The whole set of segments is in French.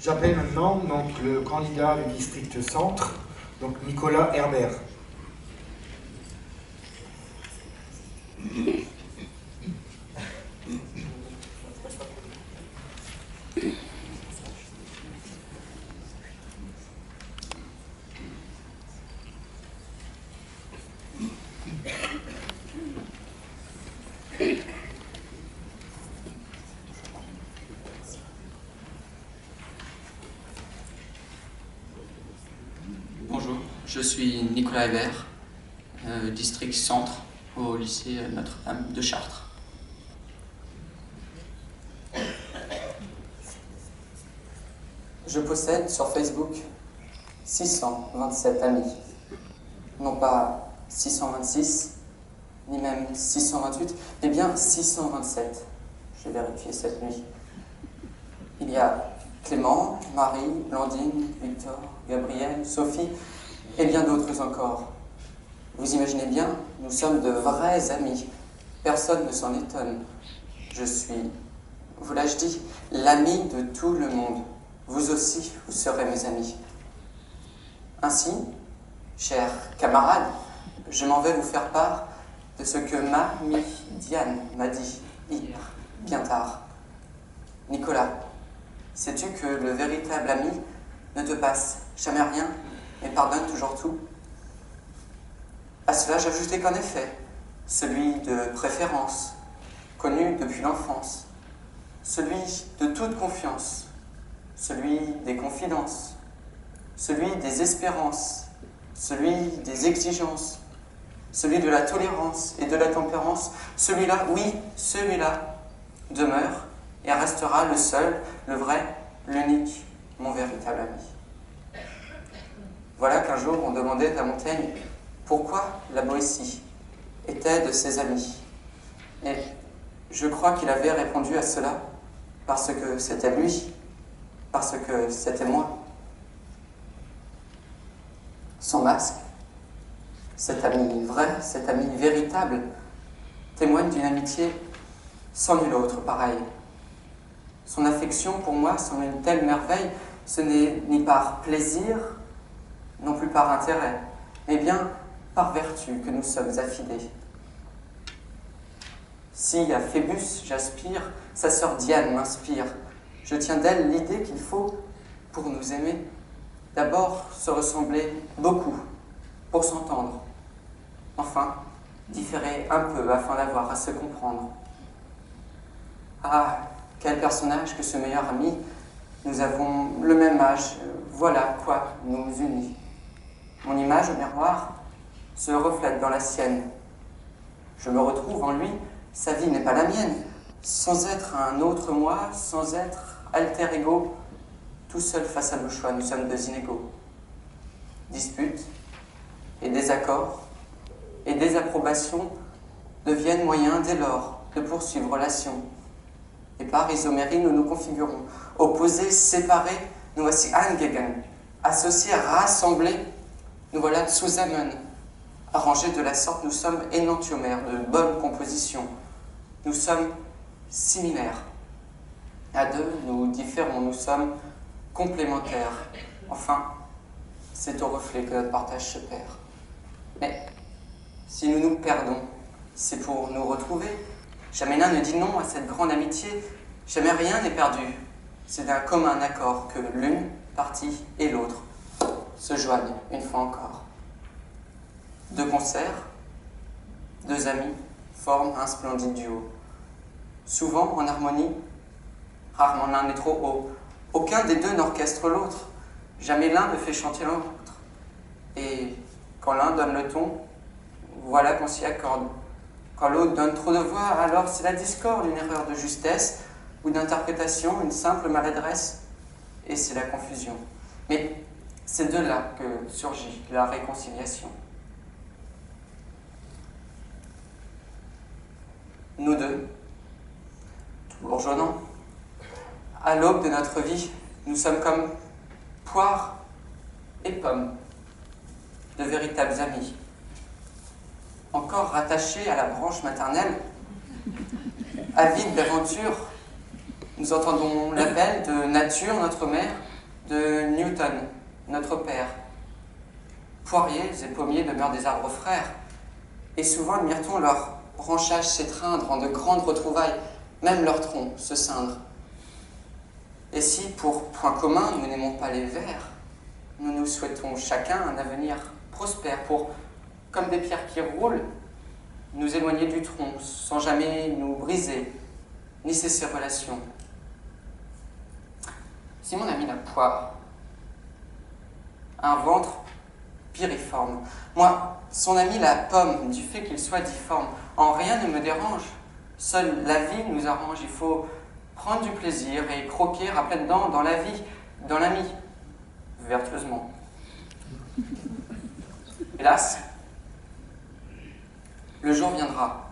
J'appelle maintenant donc, le candidat du district centre, donc Nicolas Herbert. Bonjour, je suis Nicolas Herbert, district centre au lycée Notre-Dame de Chartres. Je possède sur Facebook 627 amis. Non pas 626, ni même 628, mais bien 627. J'ai vérifié cette nuit. Il y a Clément, Marie, Blandine, Victor, Gabriel, Sophie et bien d'autres encore. Vous imaginez bien, nous sommes de vrais amis. Personne ne s'en étonne. Je suis, vous l'ai-je dit, l'ami de tout le monde. Vous aussi, vous serez mes amis. Ainsi, chers camarades, je m'en vais vous faire part de ce que mamie Diane m'a dit hier, bien tard. Nicolas, sais-tu que le véritable ami ne te passe jamais rien, mais pardonne toujours tout? À cela, j'ajoutais qu'en effet, celui de préférence, connu depuis l'enfance, celui de toute confiance, celui des confidences, celui des espérances, celui des exigences, celui de la tolérance et de la tempérance, celui-là, oui, celui-là, demeure et restera le seul, le vrai, l'unique, mon véritable ami. Voilà qu'un jour on demandait à Montaigne pourquoi la Boétie était de ses amis. Et je crois qu'il avait répondu à cela parce que c'était lui, parce que c'était moi. Son masque, cet ami vrai, cet ami véritable, témoigne d'une amitié sans nul autre pareil. Son affection pour moi semble une telle merveille, ce n'est ni par plaisir, non plus par intérêt, mais bien par vertu que nous sommes affidés. Si à Phébus j'aspire, sa sœur Diane m'inspire. Je tiens d'elle l'idée qu'il faut, pour nous aimer, d'abord se ressembler beaucoup, pour s'entendre. Enfin, différer un peu afin d'avoir à se comprendre. Ah, quel personnage que ce meilleur ami! Nous avons le même âge, voilà quoi nous unit. Mon image au miroir se reflète dans la sienne. Je me retrouve en lui, sa vie n'est pas la mienne. Sans être un autre moi, sans être alter ego, tout seul face à nos choix, nous sommes deux inégaux. Disputes et désaccords et désapprobations deviennent moyens dès lors de poursuivre relation. Et par isomérie, nous nous configurons. Opposés, séparés, nous voici angegen. Associés, rassemblés, nous voilà zusammen. Arrangés de la sorte, nous sommes énantiomères, de bonne composition. Nous sommes similaires. À deux, nous différons, nous sommes complémentaires. Enfin, c'est au reflet que notre partage se perd. Mais si nous nous perdons, c'est pour nous retrouver. Jamais l'un ne dit non à cette grande amitié. Jamais rien n'est perdu. C'est d'un commun accord que l'une partie et l'autre se joignent une fois encore. Deux concerts, deux amis forment un splendide duo. Souvent en harmonie, rarement l'un n'est trop haut. Aucun des deux n'orchestre l'autre. Jamais l'un ne fait chanter l'autre. Et quand l'un donne le ton, voilà qu'on s'y accorde. Quand l'autre donne trop de voix, alors c'est la discorde, une erreur de justesse ou d'interprétation, une simple maladresse, et c'est la confusion. Mais c'est de là que surgit la réconciliation. Nous deux, tout bourgeonnant, à l'aube de notre vie, nous sommes comme poire et pomme, de véritables amis. Encore rattachés à la branche maternelle, avides d'aventure, nous entendons l'appel de nature, notre mère, de Newton, notre père. Poiriers et pommiers demeurent des arbres frères, et souvent admire-t-on leur branchage s'étreindre en de grandes retrouvailles, même leur tronc se cindre. Et si, pour point commun, nous n'aimons pas les vers, nous nous souhaitons chacun un avenir prospère pour, comme des pierres qui roulent, nous éloigner du tronc sans jamais nous briser, ni cesser relations. Si mon ami la poire a un ventre piriforme, moi, son ami la pomme, du fait qu'il soit difforme, en rien ne me dérange. Seule la vie nous arrange, il faut prendre du plaisir et croquer à pleines dents dans la vie, dans l'ami, vertueusement. Hélas, le jour viendra.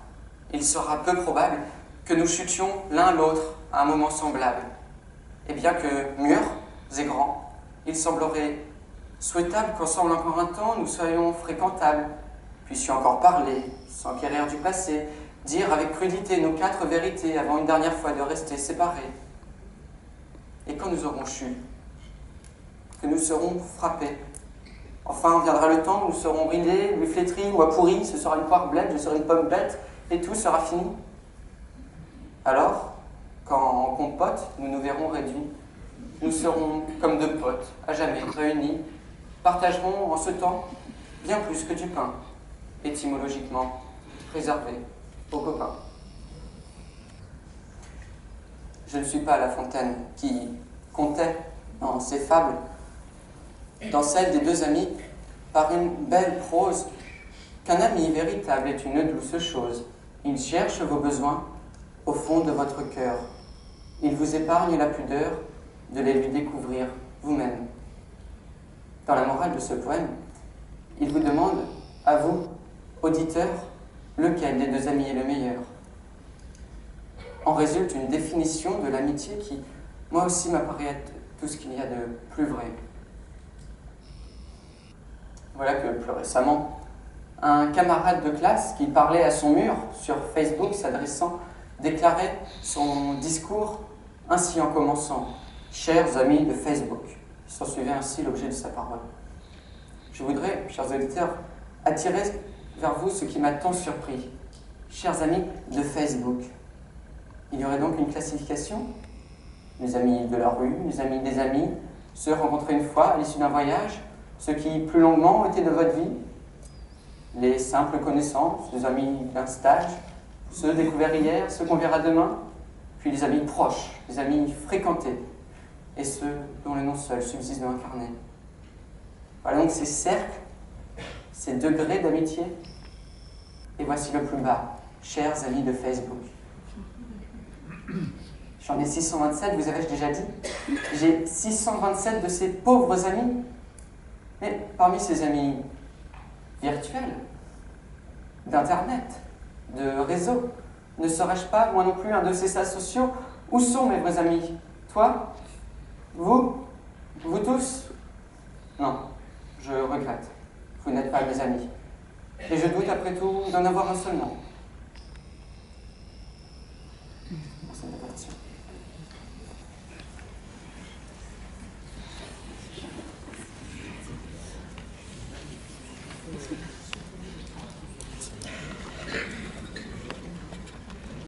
Il sera peu probable que nous chutions l'un l'autre à un moment semblable. Et bien que mûrs et grands, il semblerait souhaitable qu'ensemble encore un temps nous soyons fréquentables, puissions encore parler, s'enquérir du passé, dire avec crudité nos 4 vérités avant une dernière fois de rester séparés. Et quand nous aurons chu, que nous serons frappés, enfin viendra le temps où nous serons ridés, lui flétris ou appourris, ce sera une poire blette, je serai une pomme bête, et tout sera fini. Alors, quand en compote nous nous verrons réduits, nous serons comme 2 potes, à jamais réunis, partagerons en ce temps bien plus que du pain, étymologiquement réservé aux copains. Je ne suis pas La Fontaine qui comptait dans ses fables, dans celle des 2 amis, par une belle prose, qu'un ami véritable est une douce chose. Il cherche vos besoins au fond de votre cœur. Il vous épargne la pudeur de les lui découvrir vous-même. Dans la morale de ce poème, il vous demande, à vous, auditeurs, lequel des 2 amis est le meilleur. En résulte une définition de l'amitié qui, moi aussi, m'apparaît être tout ce qu'il y a de plus vrai. Voilà que, plus récemment, un camarade de classe qui parlait à son mur sur Facebook s'adressant, déclarait son discours ainsi en commençant « Chers amis de Facebook ». Il s'en suivait ainsi l'objet de sa parole. Je voudrais, chers auditeurs, attirer vers vous ce qui m'a tant surpris. Chers amis de Facebook. Il y aurait donc une classification? Les amis de la rue, les amis des amis, ceux rencontrés une fois à l'issue d'un voyage, ceux qui plus longuement ont été de votre vie, les simples connaissances, les amis d'un stage, ceux découverts hier, ceux qu'on verra demain, puis les amis proches, les amis fréquentés, et ceux dont le nom seul subsiste dans un carnet. Voilà donc ces cercles, ces degrés d'amitié. Et voici le plus bas, chers amis de Facebook. J'en ai 627, vous avais-je déjà dit? J'ai 627 de ces pauvres amis. Mais parmi ces amis virtuels, d'Internet, de réseau, ne serais-je pas, moi non plus, un de ces sas sociaux? Où sont mes vrais amis? Toi? Vous? Vous tous? Non, je regrette. Vous n'êtes pas mes amis. Et je doute, après tout, d'en avoir un seul nom. Merci de votre attention.